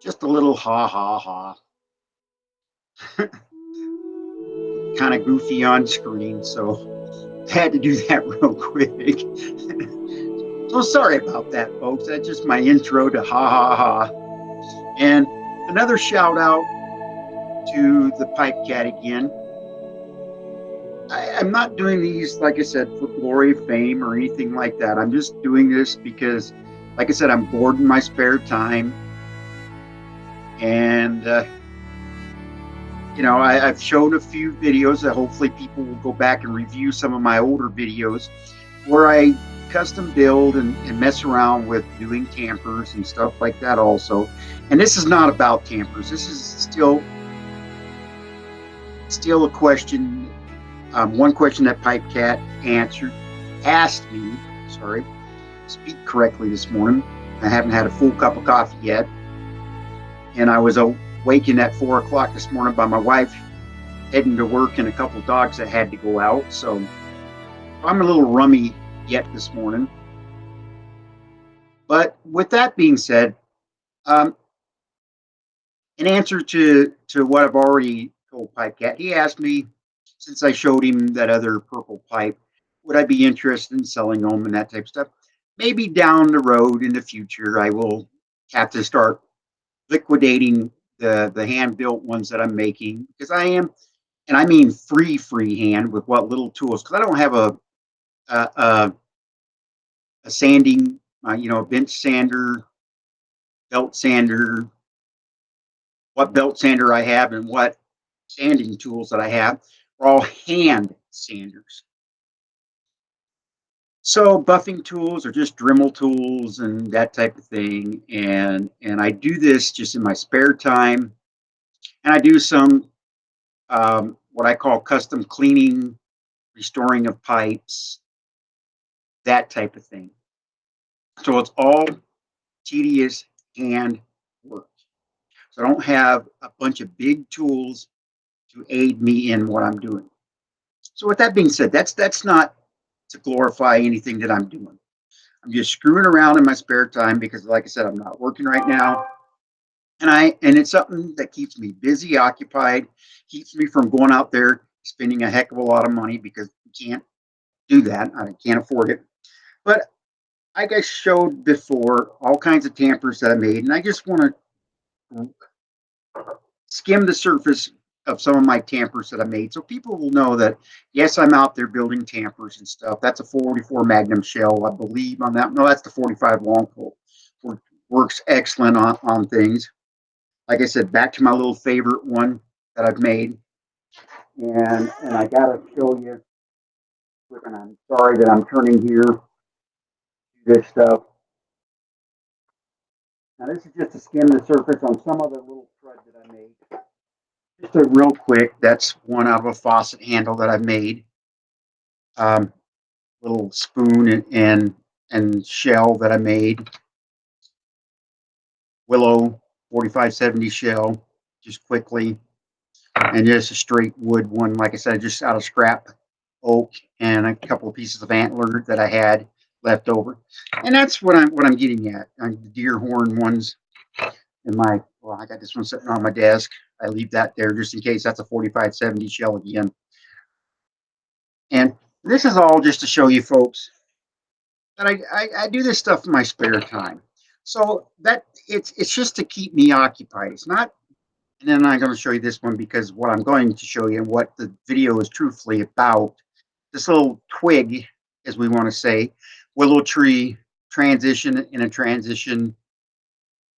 Just a little ha ha ha. Kind of goofy on screen, so I had to do that real quick. So sorry about that, folks. That's just my intro to ha ha ha. And another shout out to the Pipecat again. I'm not doing these, like I said, for glory, fame, or anything like that. I'm just doing this because, like I said, I'm bored in my spare time. And, I've shown a few videos that hopefully people will go back and review some of my older videos where I custom build and mess around with doing campers and stuff like that also. And this is not about campers. This is still a question. One question that Pipecat asked me, sorry, speak correctly this morning. I haven't had a full cup of coffee yet. And I was awakened at 4 o'clock this morning by my wife heading to work and a couple of dogs that had to go out. So I'm a little rummy yet this morning. But with that being said, in answer to what I've already told Pipecat, he asked me, since I showed him that other purple pipe, would I be interested in selling them and that type of stuff? Maybe down the road in the future, I will have to start liquidating the hand built ones that I'm making, because I am, and I mean free hand with what little tools, because I don't have a, a sanding, bench sander, belt sander, what belt sander I have and what sanding tools that I have are all hand sanders. So buffing tools are just Dremel tools and that type of thing. And I do this just in my spare time. And I do some what I call custom cleaning, restoring of pipes, that type of thing. So it's all tedious hand work. So I don't have a bunch of big tools to aid me in what I'm doing. So with that being said, that's not to glorify anything that I'm doing. I'm just screwing around in my spare time because, like I said, I'm not working right now, and it's something that keeps me busy, occupied, keeps me from going out there spending a heck of a lot of money because you can't do that. I can't afford it. But like I showed before, all kinds of tampers that I made, and I just want to skim the surface of some of my tampers that I made, so people will know that yes, I'm out there building tampers and stuff. That's a 44 Magnum shell, I believe, on that. No, that's the 45 long pull. Works excellent on things. Like I said, back to my little favorite one that I've made, and I gotta show you. And I'm sorry that I'm turning here to this stuff. Now this is just to skim the surface on some of the little thread that I made. Just a real quick, that's one out of a faucet handle that I made. Little spoon and shell that I made. Willow 4570 shell, just quickly. And just a straight wood one, like I said, just out of scrap oak and a couple of pieces of antler that I had left over. And that's what I'm getting at. The deer horn ones in my, well, I got this one sitting on my desk. I leave that there just in case. That's a 4570 shell again. And this is all just to show you folks that I do this stuff in my spare time. So that it's just to keep me occupied. It's not. And then I'm going to show you this one because what I'm going to show you and what the video is truthfully about, this little twig, as we want to say, willow tree transition in a transition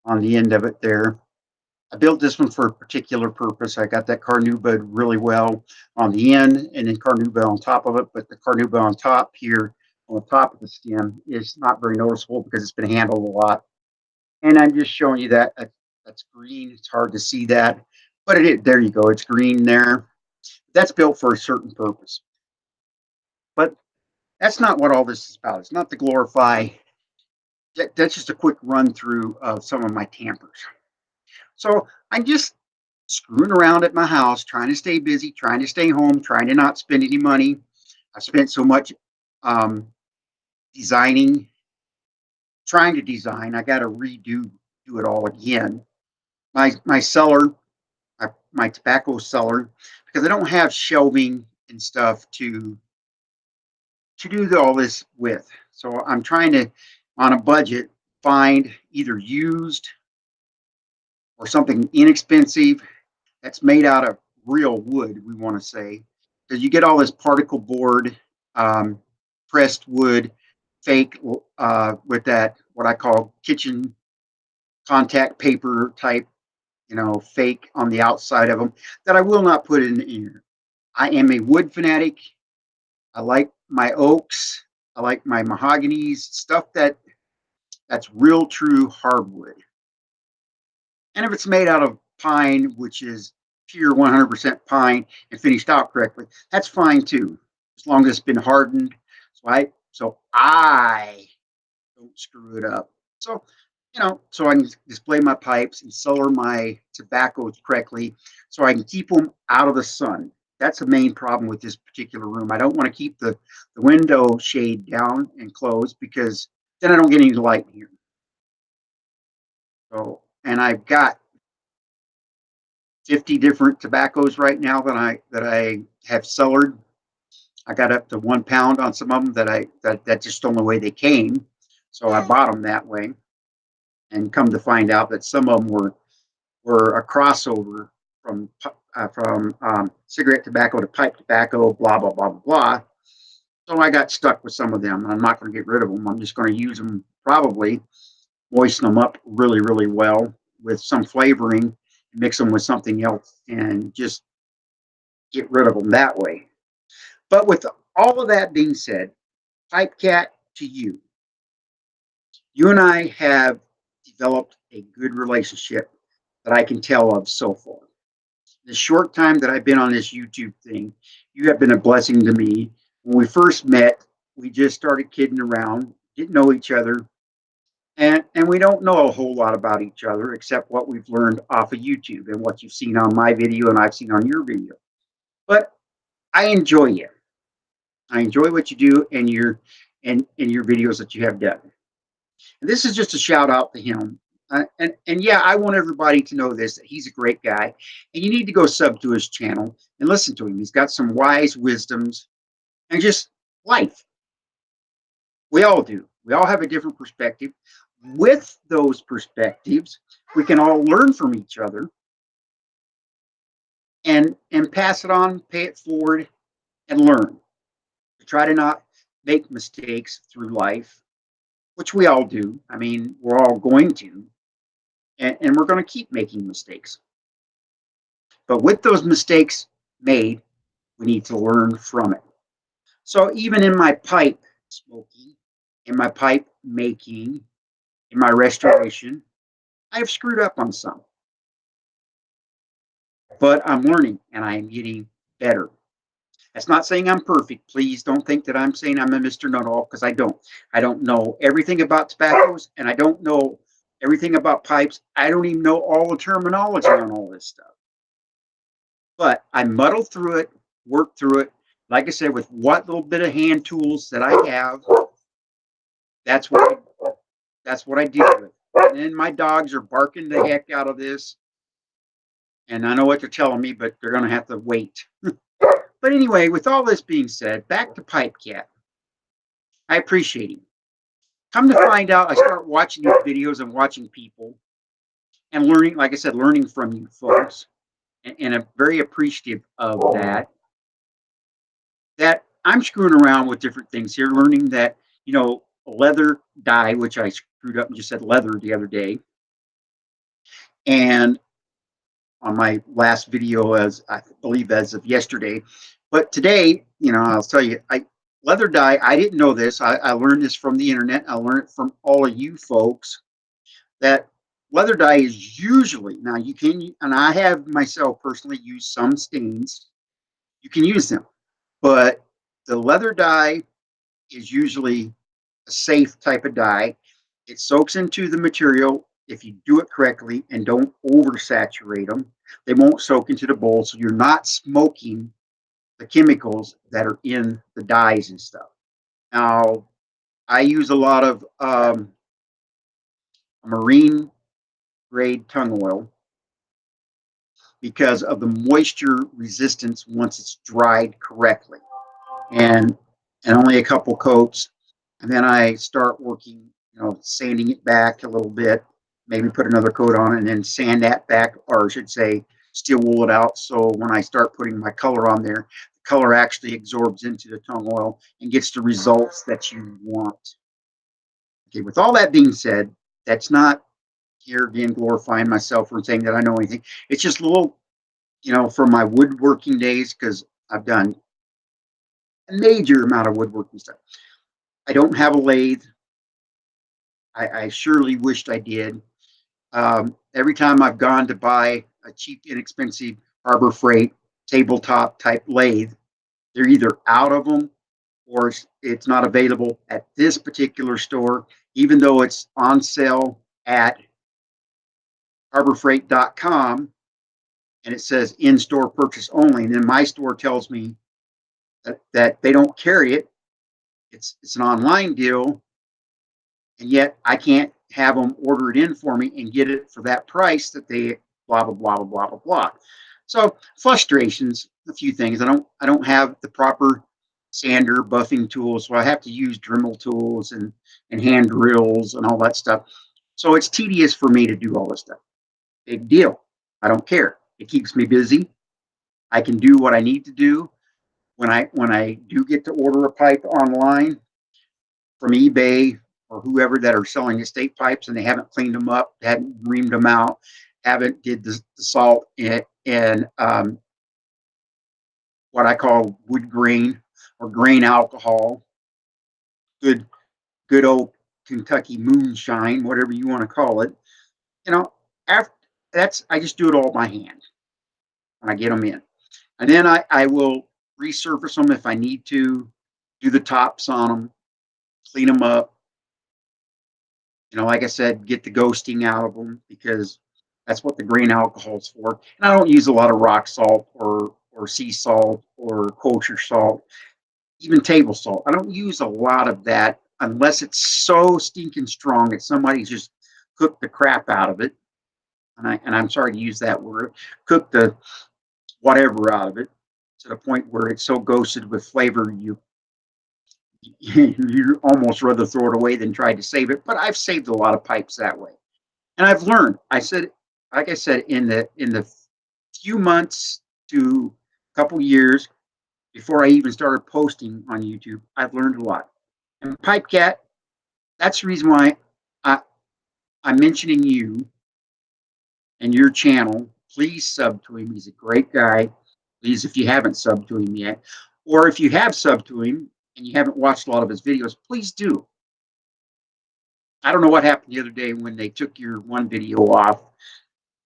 on the end of it there. I built this one for a particular purpose. I got that carnauba really well on the end and then carnauba on top of it, but the carnauba on top here on the top of the stem is not very noticeable because it's been handled a lot. And I'm just showing you that that's green. It's hard to see that, but there you go. It's green there. That's built for a certain purpose. But that's not what all this is about. It's not to glorify. That's just a quick run through of some of my tampers. So I'm just screwing around at my house, trying to stay busy, trying to stay home, trying to not spend any money. I spent so much um, designing, trying to design. I got to do it all again. my cellar, my tobacco cellar, because I don't have shelving and stuff to do all this with. So I'm trying to, on a budget, find either used or something inexpensive that's made out of real wood, we want to say. Because you get all this particle board, um, pressed wood, fake, with that, what I call kitchen contact paper type, fake on the outside of them, that I will not put in here. I am a wood fanatic. I like my oaks. I like my mahoganies, stuff that's real true hardwood. And if it's made out of pine, which is pure 100% pine and finished out correctly, that's fine too, as long as it's been hardened. So I don't screw it up. So, so I can display my pipes and cellar my tobaccos correctly, so I can keep them out of the sun. That's the main problem with this particular room. I don't want to keep the window shade down and closed, because then I don't get any light in here. So, and I've got 50 different tobaccos right now that I have cellared. I got up to 1 pound on some of them that's just the only way they came. So I bought them that way, and come to find out that some of them were a crossover from cigarette tobacco to pipe tobacco, blah blah blah blah blah. So I got stuck with some of them, and I'm not going to get rid of them. I'm just going to use them, probably moisten them up really really well with some flavoring, mix them with something else, and just get rid of them that way. But with all of that being said, Pipecat, to you, you and I have developed a good relationship that I can tell of so far. The short time that I've been on this YouTube thing, you have been a blessing to me. When we first met, we just started kidding around, didn't know each other, and we don't know a whole lot about each other except what we've learned off of YouTube and what you've seen on my video and I've seen on your video. But I enjoy you. I enjoy what you do, and your videos that you have done. And this is just a shout out to him. And yeah, I want everybody to know this, that he's a great guy, and you need to go sub to his channel and listen to him. He's got some wise wisdoms and just life. We all do. We all have a different perspective. With those perspectives, we can all learn from each other and pass it on, pay it forward, and learn. Try to not make mistakes through life, which we all do. I mean, we're all going to, and we're going to keep making mistakes. But with those mistakes made, we need to learn from it. So even in my pipe smoking, in my pipe making, in my restoration, I have screwed up on some. But I'm learning and I'm getting better. That's not saying I'm perfect. Please don't think that I'm saying I'm a Mr. Know-it-all, because I don't. I don't know everything about tobaccos, and I don't know everything about pipes. I don't even know all the terminology on all this stuff. But I muddle through it, work through it. Like I said, with what little bit of hand tools that I have, that's what I deal with. And then my dogs are barking the heck out of this, and I know what they're telling me, but they're going to have to wait. But anyway, with all this being said, back to Pipecat. I appreciate him. Come to find out, I start watching these videos and watching people and learning, like I said, learning from you folks, and I'm very appreciative of that. That I'm screwing around with different things here, learning that, leather dye, which I screwed up and just said leather the other day, and on my last video, as I believe as of yesterday. But today, I'll tell you, leather dye, I didn't know this. I learned this from the internet. I learned it from all of you folks, that leather dye is usually, now you can, and I have myself personally used some stains. You can use them, but the leather dye is usually a safe type of dye. It soaks into the material. If you do it correctly and don't oversaturate them, they won't soak into the bowl, so you're not smoking the chemicals that are in the dyes and stuff. Now, I use a lot of marine grade tung oil, because of the moisture resistance once it's dried correctly. And only a couple coats, and then I start working, sanding it back a little bit, maybe put another coat on it, and then sand that back, or I should say, steel wool it out. So when I start putting my color on there, the color actually absorbs into the tung oil and gets the results that you want. Okay, with all that being said, that's not here again glorifying myself or saying that I know anything. It's just a little, from my woodworking days, because I've done a major amount of woodworking stuff. I don't have a lathe. I surely wished I did. Every time I've gone to buy a cheap, inexpensive Harbor Freight tabletop type lathe, they're either out of them or it's not available at this particular store, even though it's on sale at harborfreight.com and it says in-store purchase only. And then my store tells me that they don't carry it. It's an online deal, and yet I can't have them order it in for me and get it for that price that they blah blah blah blah blah blah. So frustrations, a few things. I don't have the proper sander buffing tools, so I have to use Dremel tools and hand drills and all that stuff. So it's tedious for me to do all this stuff. Big deal. I don't care. It keeps me busy. I can do what I need to do. When I do get to order a pipe online from eBay or whoever that are selling estate pipes and they haven't cleaned them up, haven't reamed them out, haven't did the salt and what I call wood grain or grain alcohol, good old Kentucky moonshine, whatever you want to call it. After that's I just do it all by hand when I get them in, and then I will resurface them if I need to, do the tops on them, clean them up. Like I said, get the ghosting out of them because that's what the grain alcohol is for. And I don't use a lot of rock salt or sea salt or kosher salt, even table salt. I don't use a lot of that unless it's so stinking strong that somebody's just cooked the crap out of it. And I'm sorry to use that word, cooked the whatever out of it to the point where it's so ghosted with flavor you almost rather throw it away than try to save it. But I've saved a lot of pipes that way, and I've learned. Like I said, in the few months to a couple years before I even started posting on YouTube, I've learned a lot. And Pipecat, that's the reason why I'm mentioning you and your channel. Please sub to him. He's a great guy. Please, if you haven't subbed to him yet, or if you have subbed to him and you haven't watched a lot of his videos, please do. I don't know what happened the other day when they took your one video off,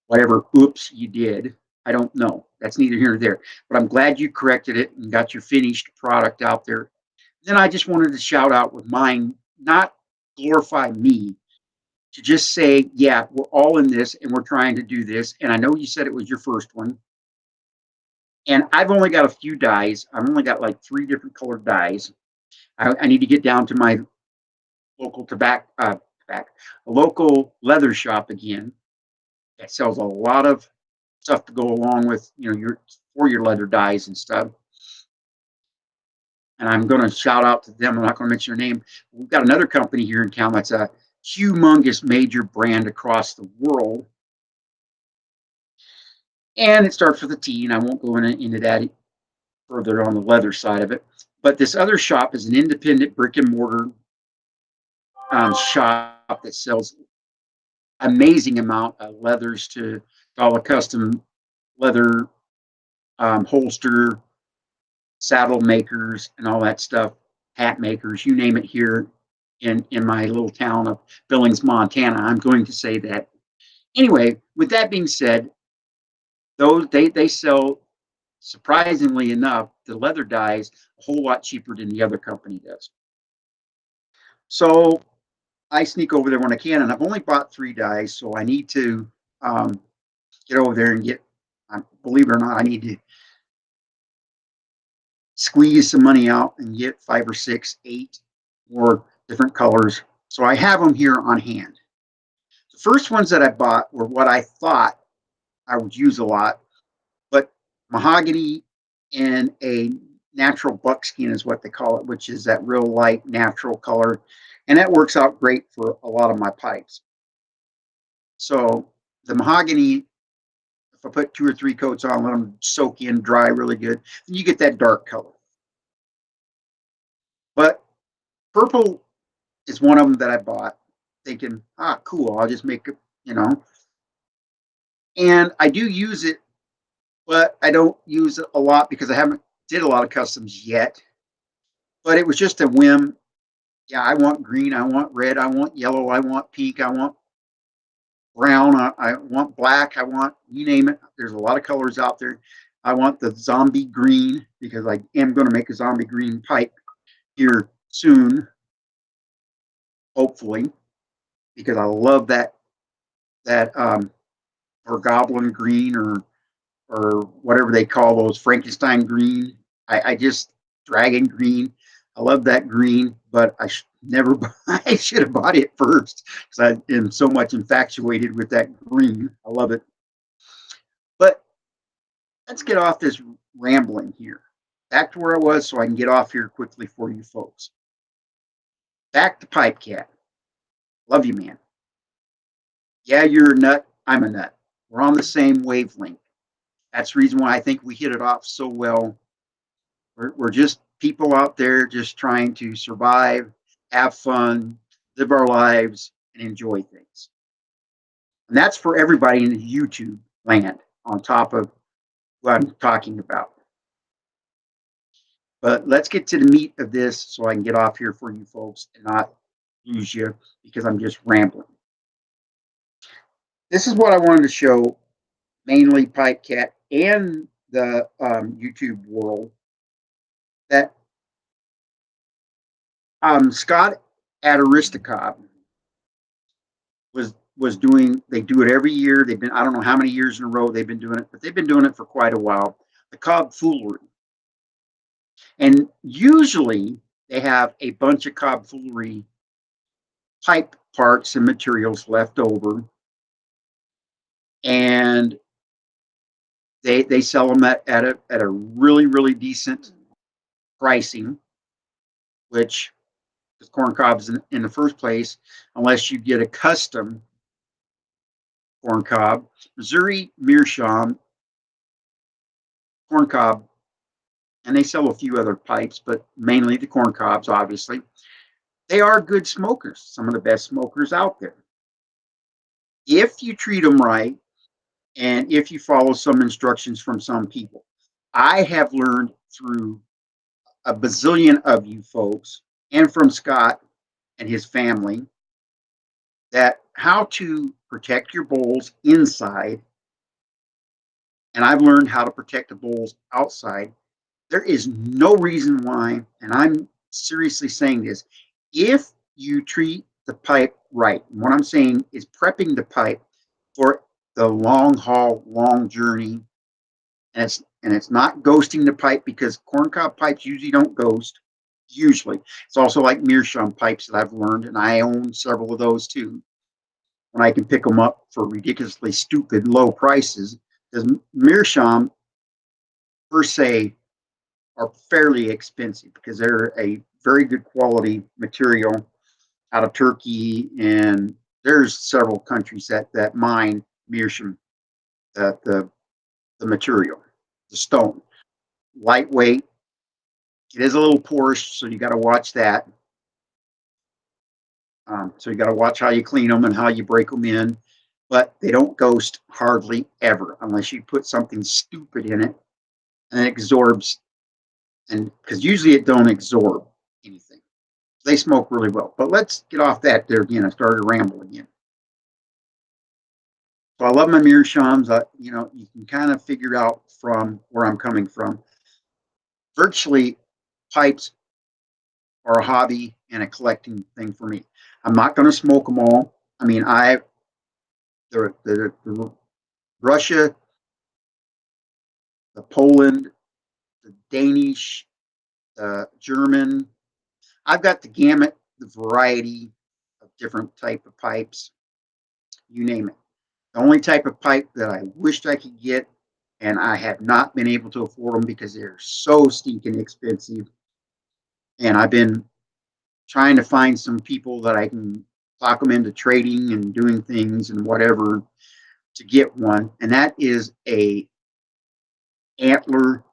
whatever oops you did. I don't know. That's neither here nor there. But I'm glad you corrected it and got your finished product out there. Then I just wanted to shout out with mine, not glorify me, to just say, yeah, we're all in this and we're trying to do this. And I know you said it was your first one. And I've only got a few dyes. I've only got like 3 different colored dyes. I need to get down to my local a local leather shop again that sells a lot of stuff to go along with your leather dyes and stuff. And I'm going to shout out to them. I'm not going to mention their name. We've got another company here in town that's a humongous major brand across the world. And it starts with a T, and I won't go into that further on the leather side of it. But this other shop is an independent brick and mortar shop that sells amazing amount of leathers to all the custom leather holster, saddle makers, and all that stuff, hat makers, you name it here in my little town of Billings, Montana. I'm going to say that. Anyway, with that being said, those they sell, surprisingly enough, the leather dyes a whole lot cheaper than the other company does. So I sneak over there when I can, and I've only bought 3 dyes, so I need to get over there and get, believe it or not, I need to squeeze some money out and get 5 or 6, 8 more different colors. So I have them here on hand. The first ones that I bought were what I thought I would use a lot. mahogany and a natural buckskin is what they call it, which is that real light natural color. And that works out great for a lot of my pipes. So the mahogany, if I put 2 or 3 coats on, let them soak in, dry really good, and you get that dark color. But purple is one of them that I bought thinking, cool, I'll just make it, you know. And I do use it, but I don't use it a lot because I haven't did a lot of customs yet. But it was just a whim. Yeah, I want green, I want red, I want yellow, I want pink, I want brown, I want black, I want, you name it. There's a lot of colors out there. I want the zombie green because I am going to make a zombie green pipe here soon, hopefully, because I love that or goblin green or whatever they call those, Frankenstein green. I just dragon green. I love that green, but never I should have bought it first because I am so much infatuated with that green. I love it. But let's get off this rambling here. Back to where I was so I can get off here quickly for you folks. Back to Pipecat. Love you, man. Yeah, you're a nut. I'm a nut. We're on the same wavelength. That's the reason why I think we hit it off so well. We're just people out there just trying to survive, have fun, live our lives, and enjoy things. And that's for everybody in the YouTube land on top of what I'm talking about. But let's get to the meat of this so I can get off here for you folks and not lose you because I'm just rambling. This is what I wanted to show, mainly Pipecat and the YouTube world, that Scott at Aristocob was doing. They do it every year. They've been, I don't know how many years in a row they've been doing it, but they've been doing it for quite a while. The COBFOOLERY. And usually they have a bunch of COBFOOLERY pipe parts and materials left over, and they sell them at a really decent pricing, which is corn cobs in the first place, unless you get a custom corn cob. Missouri Meerschaum corn cob, and they sell a few other pipes, but mainly the corn cobs, obviously. They are good smokers, some of the best smokers out there. If you treat them right, and if you follow some instructions from some people. I have learned through a bazillion of you folks and from Scott and his family that how to protect your bowls inside, and I've learned how to protect the bowls outside. There is no reason why, and I'm seriously saying this, if you treat the pipe right, what I'm saying is prepping the pipe for the long haul, long journey, and it's not ghosting the pipe because corncob pipes usually don't ghost. Usually, it's also like meerschaum pipes that I've learned, and I own several of those too. When I can pick them up for ridiculously stupid low prices, because meerschaum per se are fairly expensive because they're a very good quality material out of Turkey, and there's several countries that mine meerschaum, the material, the stone. Lightweight. It is a little porous, so you got to watch that. So you got to watch how you clean them and how you break them in. But they don't ghost hardly ever unless you put something stupid in it and it absorbs. And because usually it don't absorb anything. They smoke really well. But let's get off that there again. I started rambling again. So I love my meerschaums. You know, you can kind of figure out from where I'm coming from. Virtually, pipes are a hobby and a collecting thing for me. I'm not going to smoke them all. I mean, the Russia, the Poland, the Danish, the German. I've got the gamut, the variety of different type of pipes. You name it. The only type of pipe that I wished I could get, and I have not been able to afford them because they're so stinking expensive. And I've been trying to find some people that I can talk them into trading and doing things and whatever to get one. And that is a antler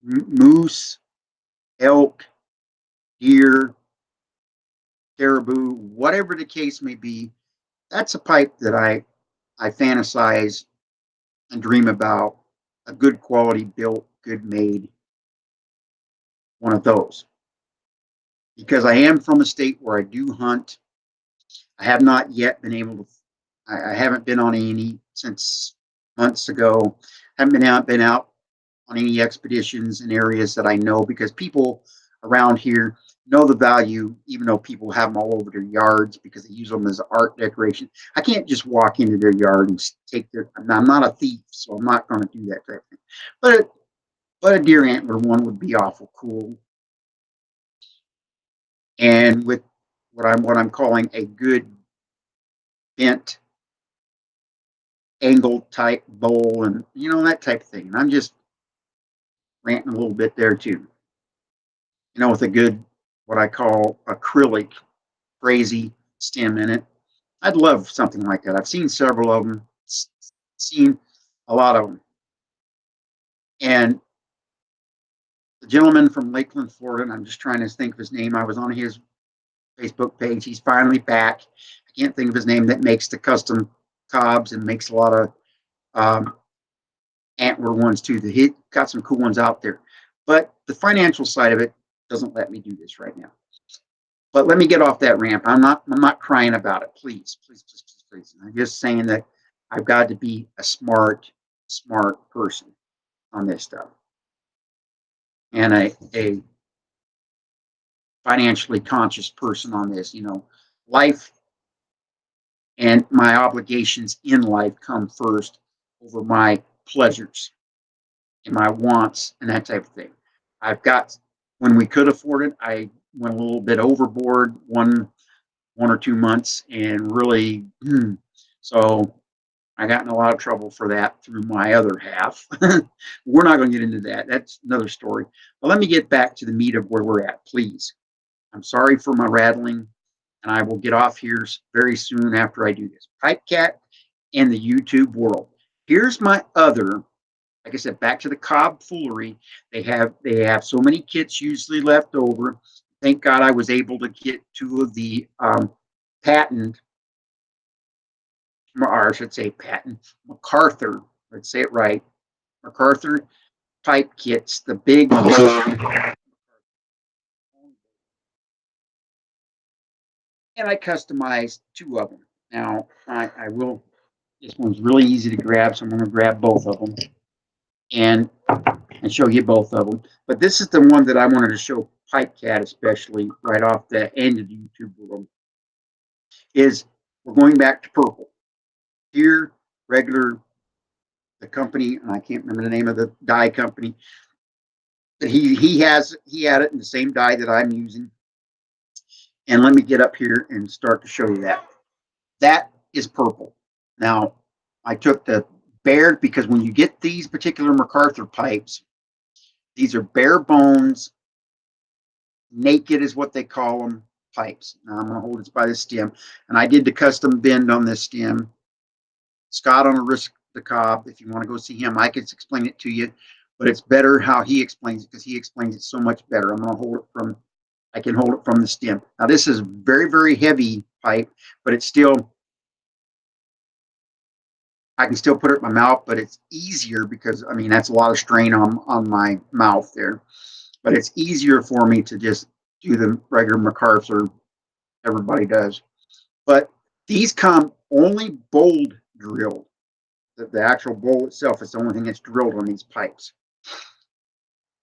moose, elk, deer, caribou, whatever the case may be. That's a pipe that I fantasize and dream about, a good quality built, good made one of those. Because I am from a state where I do hunt. I have not yet been able to. I haven't been on any since months ago. Haven't been out on any expeditions in areas that I know, because people around here know the value, even though people have them all over their yards because they use them as art decoration. I can't just walk into their yard and take their. I'm not a thief, so I'm not going to do that type of thing. But a deer antler one would be awful cool, and with what I'm calling a good bent angle type bowl, and that type of thing. And I'm just ranting a little bit there too. With a good, what I call acrylic crazy stem in it. I'd love something like that. I've seen several of them, seen a lot of them. And the gentleman from Lakeland, Florida, and I'm just trying to think of his name. I was on his Facebook page. He's finally back. I can't think of his name, that makes the custom cobs and makes a lot of antler ones too. He got some cool ones out there. But the financial side of it doesn't let me do this right now. But let me get off that ramp. I'm not crying about it. Please, please, please, please, please. I'm just saying that I've got to be a smart person on this stuff, and a financially conscious person on this. Life and my obligations in life come first over my pleasures and my wants and that type of thing. I've got, when we could afford it, I went a little bit overboard one or 2 months, and really, so I got in a lot of trouble for that through my other half. We're not going to get into that. That's another story. But let me get back to the meat of where we're at, please. I'm sorry for my rattling, and I will get off here very soon after I do this. Pipecat and the YouTube world. Here's my other, like I said, back to the COBFOOLERY. They have so many kits usually left over. Thank God I was able to get 2 of the patent, or I should say patent, MacArthur, let's say it right, MacArthur pipe kits, the big ones. And I customized 2 of them. Now, I will, this one's really easy to grab, so I'm going to grab both of them and show you both of them. But this is the one that I wanted to show Pipecat, especially right off the end of the YouTube world, is we're going back to purple. Here, regular, the company, and I can't remember the name of the dye company, but he had it in the same dye that I'm using. And let me get up here and start to show you that. That is purple. Now, I took the bare, because when you get these particular MacArthur pipes, these are bare bones, naked is what they call them, pipes. Now I'm going to hold this by the stem, and I did the custom bend on this stem. Scott on the Risk the Cob, if you want to go see him, I can explain it to you, but it's better how he explains it, because he explains it so much better. I'm going to hold it from, I can hold it from the stem. Now this is very, very heavy pipe, but it's still, I can still put it in my mouth, but it's easier because, I mean, that's a lot of strain on my mouth there. But it's easier for me to just do the regular MacArthur everybody does. But these come only bold drilled. The actual bowl itself is the only thing that's drilled on these pipes.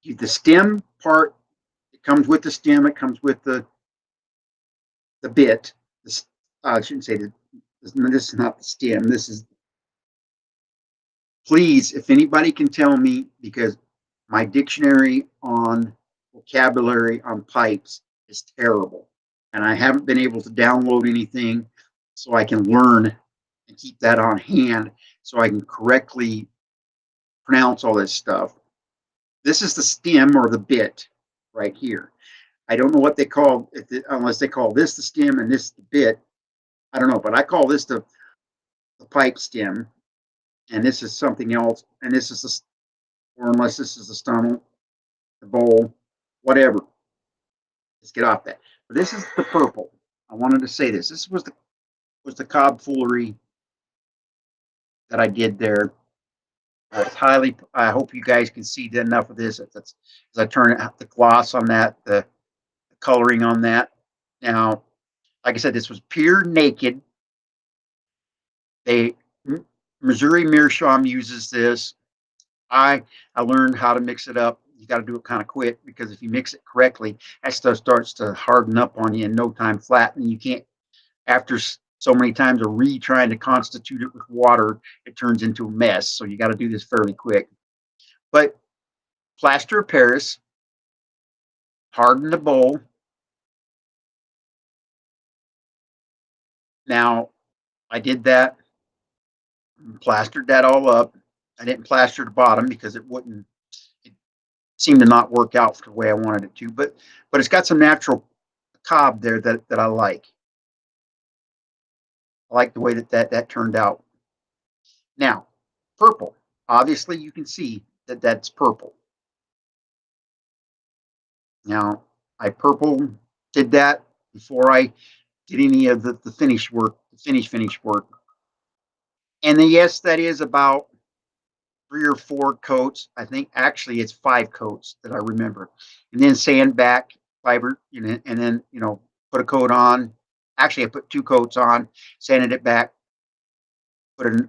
The stem part, it comes with the stem, it comes with the bit. I shouldn't say this is not the stem. This is, please, if anybody can tell me, because my dictionary on vocabulary on pipes is terrible, and I haven't been able to download anything so I can learn and keep that on hand so I can correctly pronounce all this stuff. This is the stem or the bit right here. I don't know what they call it, unless they call this the stem and this the bit. I don't know, but I call this the pipe stem, and this is something else, and this is the, or unless this is the stump, the bowl, whatever. Let's get off that. But this is the purple. I wanted to say this. This was the COBFOOLERY that I did there. It's highly. I hope you guys can see enough of this. That's as I turn out the gloss on that, the coloring on that. Now, like I said, this was pure naked. They Missouri Meerschaum uses this. I learned how to mix it up. You got to do it kind of quick, because if you mix it correctly, that stuff starts to harden up on you in no time flat, and you can't. After so many times of trying to constitute it with water, it turns into a mess. So you got to do this fairly quick. But plaster of Paris, harden the bowl. Now, I did that, plastered that all up. I didn't plaster the bottom because it wouldn't. It seemed to not work out the way I wanted it to. But it's got some natural cob there that I like. I like the way that turned out. Now, purple. Obviously, you can see that that's purple. Now, I purple did that before I did any of the finish work, the finish work. And then, yes, that is about 3 or 4 coats. I think actually it's 5 coats that I remember. And then sand back fiber, and then, put a coat on. Actually, I put 2 coats on, sanded it back, put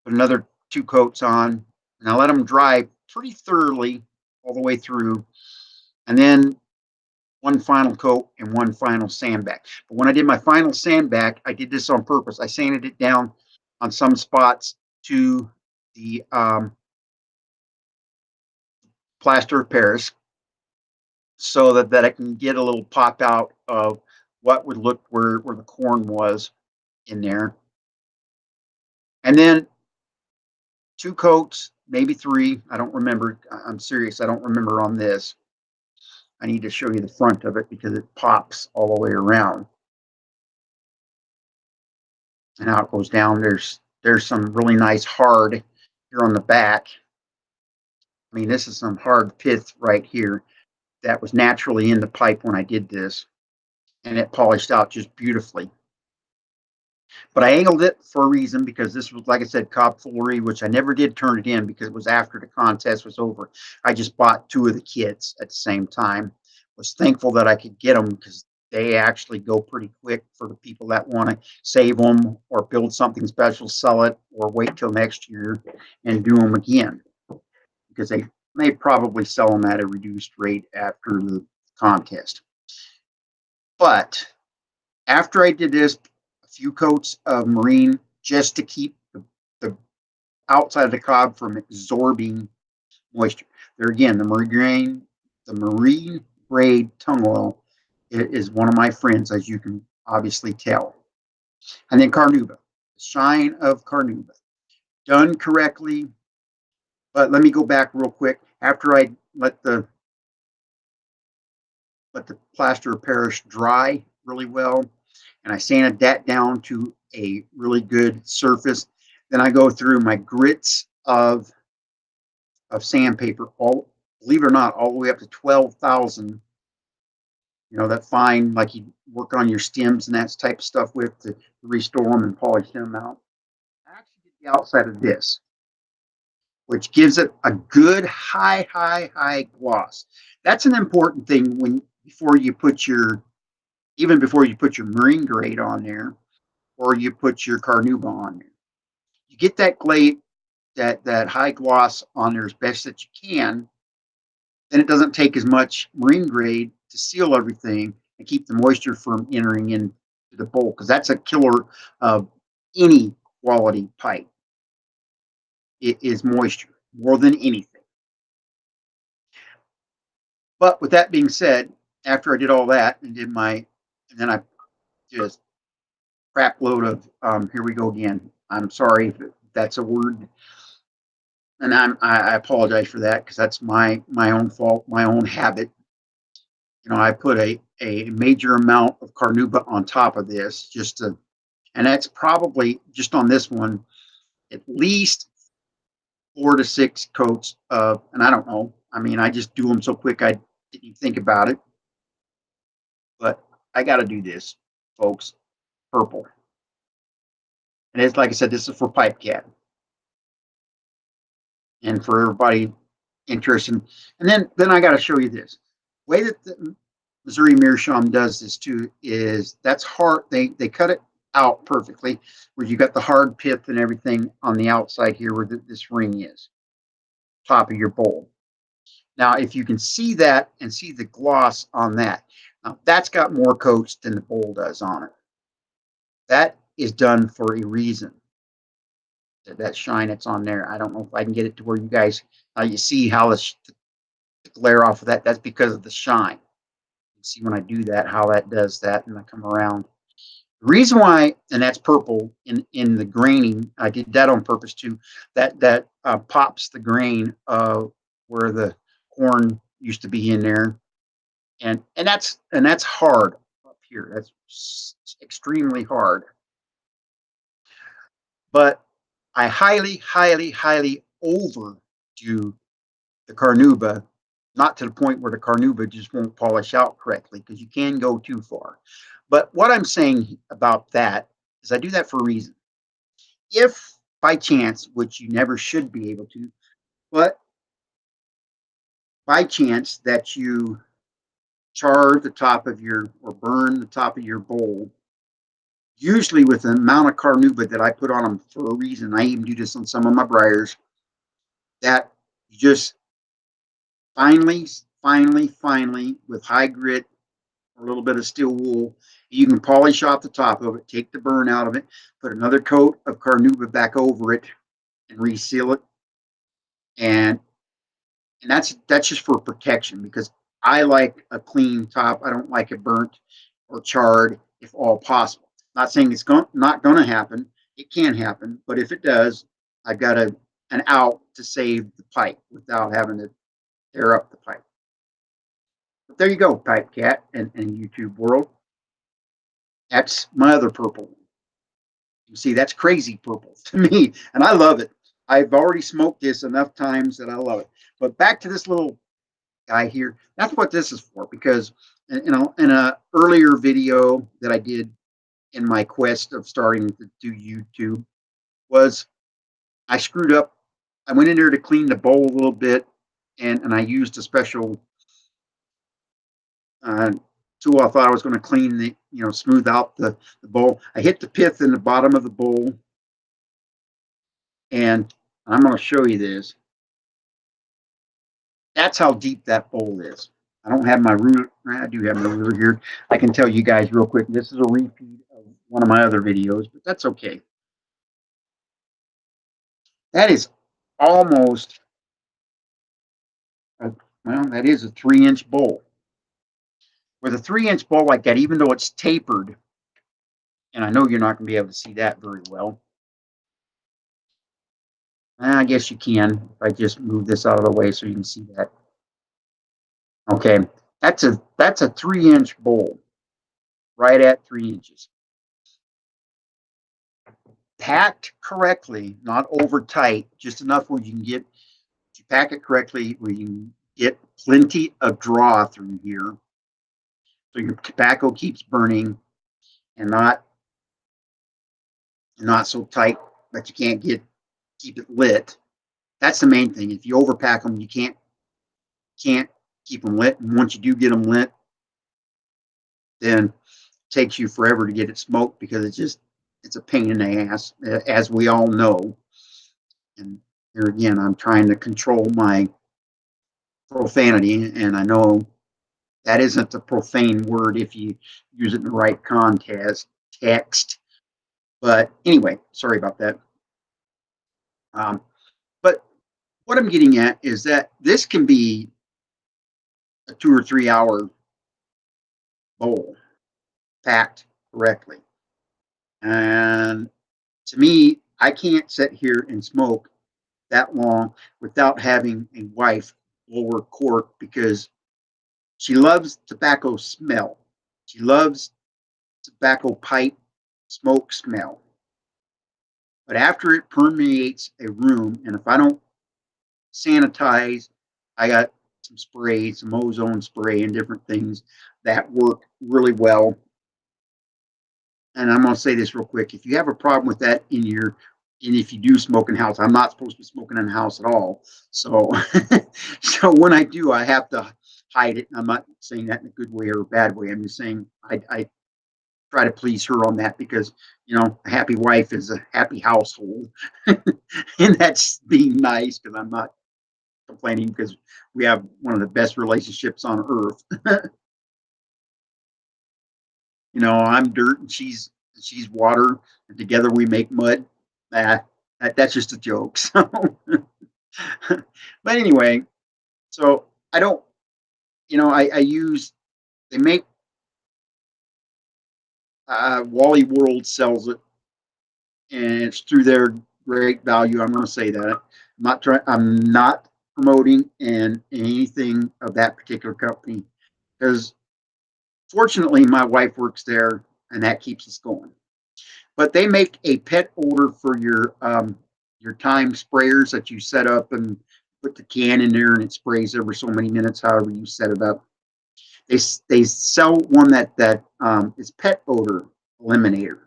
another 2 coats on, and I let them dry pretty thoroughly all the way through. And then one final coat and one final sandback. But when I did my final sandback, I did this on purpose. I sanded it down on some spots to the plaster of Paris, so that I can get a little pop out of what would look where the corn was in there. And then 2 coats, maybe 3. I don't remember. I'm serious. I don't remember on this. I need to show you the front of it because it pops all the way around. And how it goes down. There's some really nice hard here on the back. I mean, this is some hard pith right here that was naturally in the pipe when I did this, and it polished out just beautifully. But I angled it for a reason, because this was, like I said, COBFOOLERY, which I never did turn it in because it was after the contest was over. I just bought 2 of the kits at the same time. Was thankful that I could get them, because they actually go pretty quick for the people that want to save them or build something special, sell it, or wait till next year and do them again, because they may probably sell them at a reduced rate after the contest. But after I did this, a few coats of marine, just to keep the outside of the cob from absorbing moisture. There again, the marine grade tung oil is one of my friends, as you can obviously tell. And then carnauba, the shine of carnauba, done correctly. But let me go back real quick. After I let the plaster of Paris dry really well, and I sanded that down to a really good surface, then I go through my grits of sandpaper, believe it or not, all the way up to 12,000. That fine, like you work on your stems and that type of stuff with, to restore them and polish them out. I actually did the outside of this, which gives it a good high gloss. That's an important thing before you put your marine grade on there, or you put your carnauba on there. You get that that high gloss on there as best that you can. Then it doesn't take as much marine grade to seal everything and keep the moisture from entering into the bowl, because that's a killer of any quality pipe. It is moisture more than anything. But with that being said, after I did all that and then I just crap load of, here we go again. I'm sorry if that's a word. and I apologize for that because that's my own fault, my own habit. I put a major amount of carnauba on top of this just to, and that's probably just on this one at least 4 to 6 coats of, and I don't know. I mean, I just do them so quick I didn't think about it, but I got to do this, folks. Purple, and it's like I said, this is for Pipecat, and for everybody interested. And then I got to show you this way that the Missouri Meerschaum does this too. Is that's hard. They cut it out perfectly, where you got the hard pith and everything on the outside here, where this ring is, top of your bowl. Now, if you can see that and see the gloss on that, now that's got more coats than the bowl does on it. That is done for a reason. That shine that's on there. I don't know if I can get it to where you guys you see how the glare off of that. That's because of the shine. You see when I do that how that does that, and I come around. The reason why, and that's purple in the graining. I did that on purpose too. That pops the grain of where the corn used to be in there, and that's hard up here. That's extremely hard. But I highly, highly, highly overdo the carnauba, not to the point where the carnauba just won't polish out correctly, because you can go too far. But what I'm saying about that is I do that for a reason. If by chance, which you never should be able to, but by chance that you char the top of your, or burn the top of your bowl, usually with the amount of carnauba that I put on them for a reason, I even do this on some of my briars, that you just finally, with high grit or a little bit of steel wool, you can polish off the top of it, take the burn out of it, put another coat of carnauba back over it, and reseal it. And that's just for protection, because I like a clean top. I don't like it burnt or charred if all possible. Not saying it's not going to happen. It can happen, but if it does, I've got an out to save the pipe without having to tear up the pipe. But there you go, Pipecat and YouTube world. That's my other purple. You see, that's crazy purple to me, and I love it. I've already smoked this enough times that I love it. But back to this little guy here. That's what this is for, because in a earlier video that I did in my quest of starting to do YouTube, was I screwed up. I went in there to clean the bowl a little bit, and I used a special tool. I thought I was going to clean the, smooth out the bowl. I hit the pith in the bottom of the bowl, and I'm going to show you this. That's how deep that bowl is. I don't have my ruler. I do have my ruler here. I can tell you guys real quick. This is a repeat of one of my other videos, but that's okay. That is almost, well, that is a 3-inch bowl. With a 3-inch bowl like that, even though it's tapered, and I know you're not going to be able to see that very well. I guess you can if I just move this out of the way so you can see that. Okay, that's a 3-inch bowl, right at 3 inches. Packed correctly, not over tight, just enough where you can get, if you pack it correctly, where you can get plenty of draw through here, so your tobacco keeps burning and not so tight that you can't keep it lit. That's the main thing. If you overpack them, you can't keep them lit. And once you do get them lit, then it takes you forever to get it smoked, because it's a pain in the ass, as we all know. And here again, I'm trying to control my profanity, and I know that isn't a profane word if you use it in the right text. But anyway, sorry about that. But what I'm getting at is that this can be a 2 or 3 hour bowl packed correctly. And to me, I can't sit here and smoke that long without having a wife blow her cork, because she loves tobacco smell. She loves tobacco pipe smoke smell. But after it permeates a room, and if I don't sanitize, I got some spray, some ozone spray, and different things that work really well. And I'm going to say this real quick. If you have a problem with that and if you do smoke in the house, I'm not supposed to be smoking in the house at all. So, so when I do, I have to hide it. I'm not saying that in a good way or a bad way. I'm just saying I try to please her on that, because, a happy wife is a happy household. And that's being nice, because I'm not complaining, because we have one of the best relationships on earth. I'm dirt and she's water, and together we make mud. That's just a joke. So, but anyway, so I don't, I use, they make, Wally World sells it, and it's through their great value. I'm going to say that. I'm not promoting and anything of that particular company, because fortunately my wife works there and that keeps us going. But they make a pet odor for your time sprayers that you set up and put the can in there and it sprays every so many minutes, however you set it up. They sell one that is pet odor eliminator.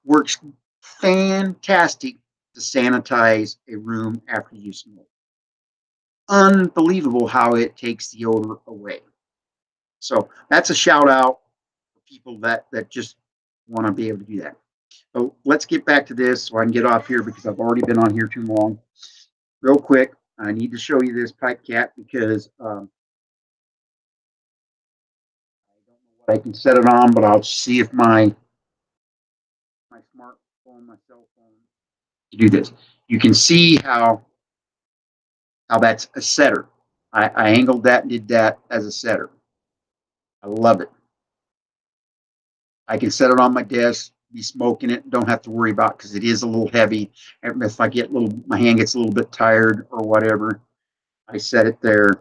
Works fantastic to sanitize a room after you smoke. Unbelievable how it takes the odor away. So that's a shout out for people that just want to be able to do that. So let's get back to this so I can get off here, because I've already been on here too long. Real quick, I need to show you this Pipecat, because I don't know what I can set it on, but I'll see if my smartphone, my cell phone, to do this. You can see how that's a setter. I angled that and did that as a setter. I love it. I can set it on my desk, be smoking it, don't have to worry about, because it is a little heavy. If I get my hand gets a little bit tired or whatever, I set it there,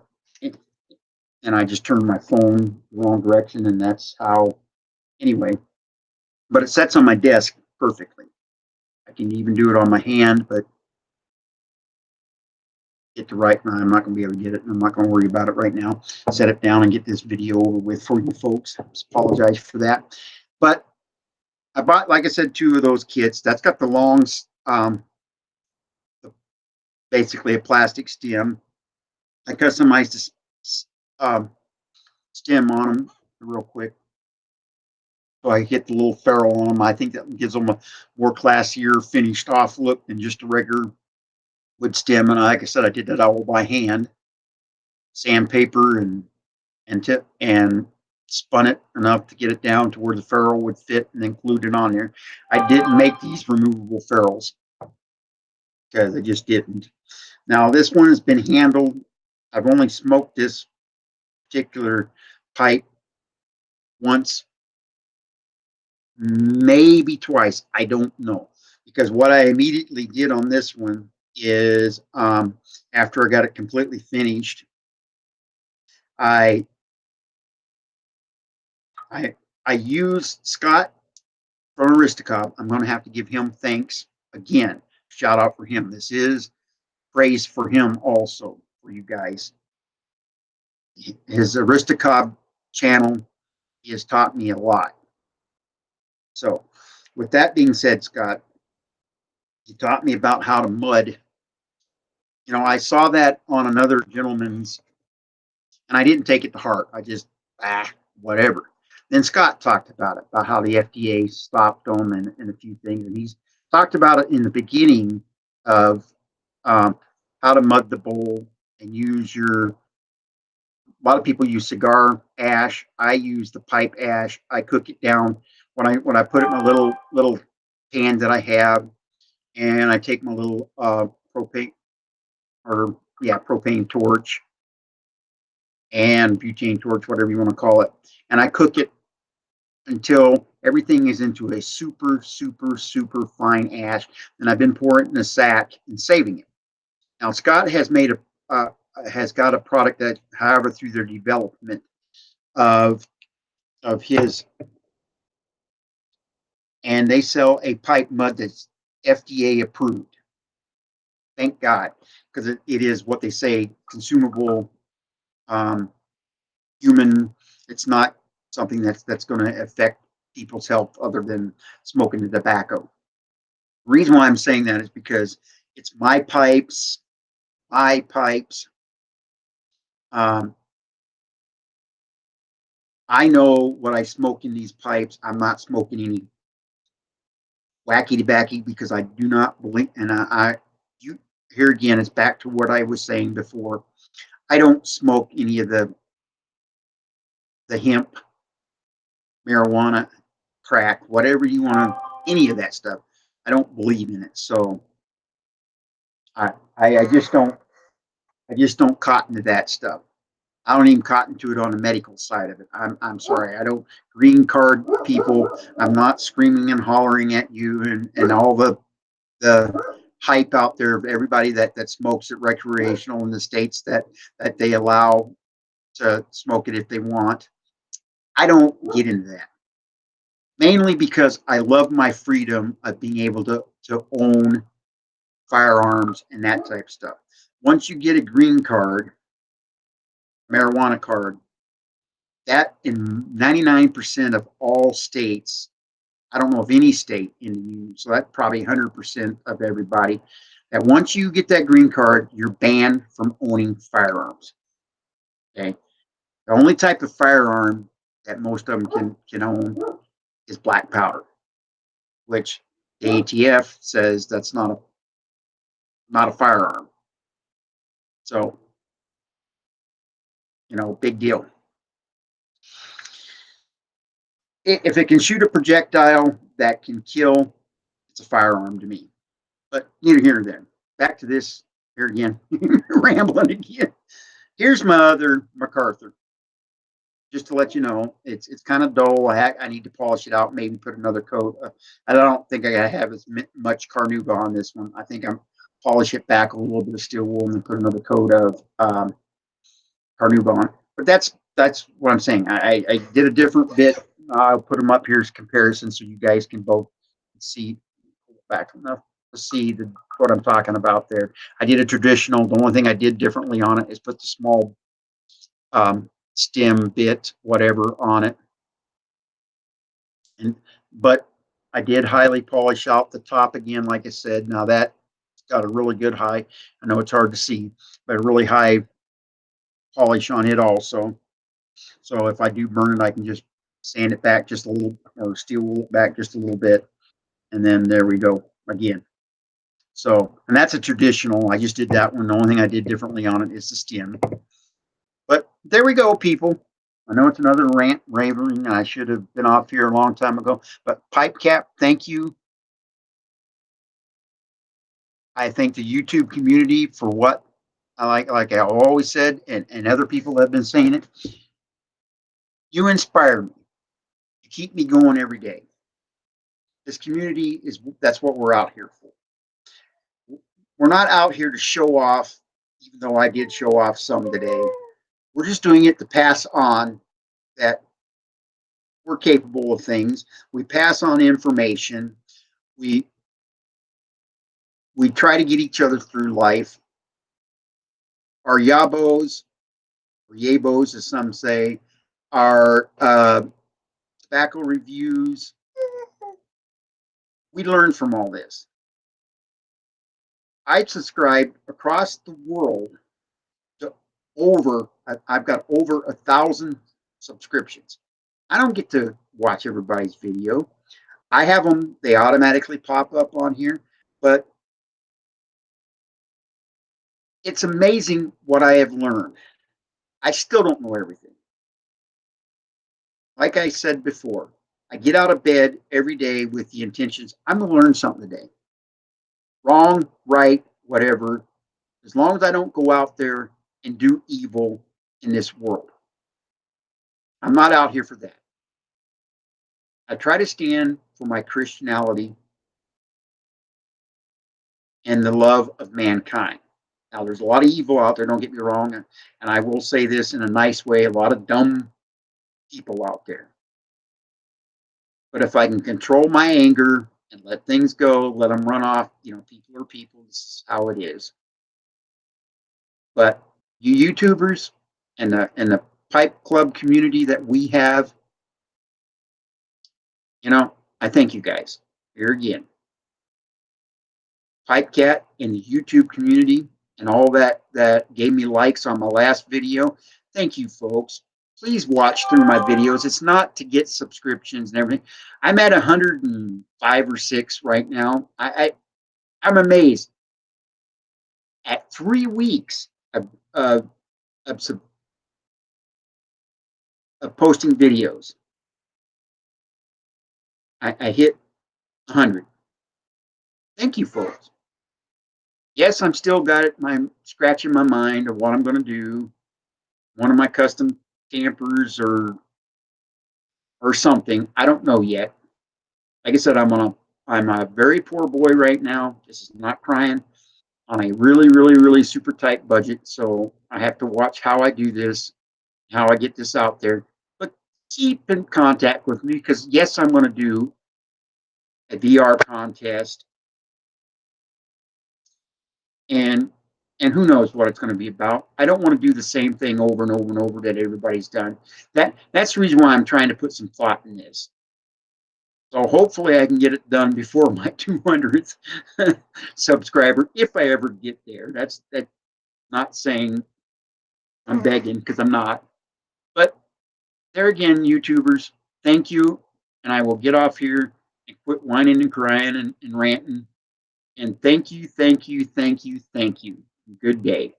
and I just turn my phone the wrong direction, and that's how. Anyway, but it sets on my desk perfectly. I can even do it on my hand, but get the right now. I'm not going to be able to get it, and I'm not going to worry about it right now. Set it down and get this video over with for you folks. I apologize for that. But I bought, like I said, 2 of those kits. That's got the long, basically a plastic stem. I customized this stem on them real quick, so I get the little ferrule on them. I think that gives them a more classier, finished off look than just a regular wood stem. And like I said, I did that all by hand, sandpaper and spun it enough to get it down to where the ferrule would fit, and then glued it on there. I didn't make these removable ferrules, because I just didn't. Now this one has been handled. I've only smoked this particular pipe once, maybe twice. I don't know, because what I immediately did on this one is, after I got it completely finished, I I used Scott from Aristocob. I'm going to have to give him thanks again. Shout out for him. This is praise for him also, for you guys. His Aristocob channel has taught me a lot. So, with that being said, Scott, he taught me about how to mud. I saw that on another gentleman's, and I didn't take it to heart. I just, whatever. Then Scott talked about how the FDA stopped them, and a few things. And he's talked about it in the beginning of, how to mud the bowl and use a lot of people use cigar ash. I use the pipe ash. I cook it down when I put it in a little pan that I have, and I take my little propane or propane torch and butane torch, whatever you want to call it, and I cook it until everything is into a super, super, super fine ash. And I've been pouring it in a sack and saving it. Now Scott has made a has got a product that, however, through their development of his, and they sell a pipe mud that's FDA approved. Thank God, because it is what they say, consumable, um, human. It's not something that's going to affect people's health other than smoking the tobacco. The reason why I'm saying that is because it's my pipes, my pipes. Um, I know what I smoke in these pipes. I'm not smoking any wacky tobacco because I do not believe, and you here again, it's back to what I was saying before. I don't smoke any of the hemp, marijuana, crack, whatever you want, any of that stuff. I don't believe in it, so I just don't cotton to that stuff. I don't even cotton to it on the medical side of it. I'm sorry. I don't green card people. I'm not screaming and hollering at you and all the hype out there of everybody that smokes it recreational in the states that they allow to smoke it if they want. I don't get into that. Mainly because I love my freedom of being able to own firearms and that type of stuff. Once you get a green card, marijuana card, that in 99% of all states, I don't know of any state in the union, so that's probably 100% of everybody, that once you get that green card, you're banned from owning firearms. Okay. The only type of firearm that most of them can own is black powder, which the ATF says that's not a firearm. So, big deal. If it can shoot a projectile that can kill, it's a firearm to me. But neither here nor there. Back to this here again, rambling again. Here's my other MacArthur. Just to let you know, it's kind of dull. I need to polish it out, maybe put another coat. I don't think I gotta have as much Carnauba on this one. I think I'm polish it back a little bit of steel wool and then put another coat of Carnauba on. But that's what I'm saying. I did a different bit. I'll put them up here as comparison so you guys can both see back enough to see what I'm talking about there. I did a traditional. The only thing I did differently on it is put the small stem bit, whatever, on it. But I did highly polish out the top again, like I said. Now that got a really good high. I know it's hard to see, but a really high polish on it also. So if I do burn it, I can just sand it back just a little, or steel wool it back just a little bit, and then there we go again. So, and that's a traditional. I just did that one. The only thing I did differently on it is the stem. But there we go, people. I know it's another rant, raving. I should have been off here a long time ago. But Pipecat, thank you. I thank the YouTube community for what I like I always said, and other people have been saying it. You inspire me. You keep me going every day. This community that's what we're out here for. We're not out here to show off, even though I did show off some today. We're just doing it to pass on that we're capable of things. We pass on information. We we try to get each other through life. Our yabos, or yabos, as some say, our tobacco reviews. We learn from all this. I subscribe across the world to I've got over 1,000 subscriptions. I don't get to watch everybody's video. I have them, they automatically pop up on here, but it's amazing what I have learned. I still don't know everything. Like I said before, I get out of bed every day with the intentions, I'm going to learn something today. Wrong, right, whatever, as long as I don't go out there and do evil in this world. I'm not out here for that. I try to stand for my Christianity and the love of mankind. Now, there's a lot of evil out there, don't get me wrong, and I will say this in a nice way, a lot of dumb people out there. But if I can control my anger and let things go, let them run off, people are people, this is how it is. But you YouTubers and the Pipe Club community that we have, I thank you guys. Here again. Pipecat in the YouTube community and all that gave me likes on my last video. Thank you, folks. Please watch through my videos. It's not to get subscriptions and everything. I'm at 105 or 6 right now. I'm amazed. At 3 weeks of, of, of posting videos, I hit 100. Thank you, folks. Yes, I'm still got it. I'm scratching my mind of what I'm going to do. One of my custom campers or something. I don't know yet. Like I said, I'm a very poor boy right now. This is not crying. On a really, really, really super tight budget. So I have to watch how I do this, how I get this out there. But keep in contact with me because yes, I'm going to do a VR contest, and who knows what it's going to be about. I don't want to do the same thing over and over and over that everybody's done. That's the reason why I'm trying to put some thought in this. So hopefully I can get it done before my 200th subscriber, if I ever get there. That's not saying I'm begging, because I'm not. But there again, YouTubers, thank you. And I will get off here and quit whining and crying and ranting. And thank you, thank you, thank you, thank you. Good day.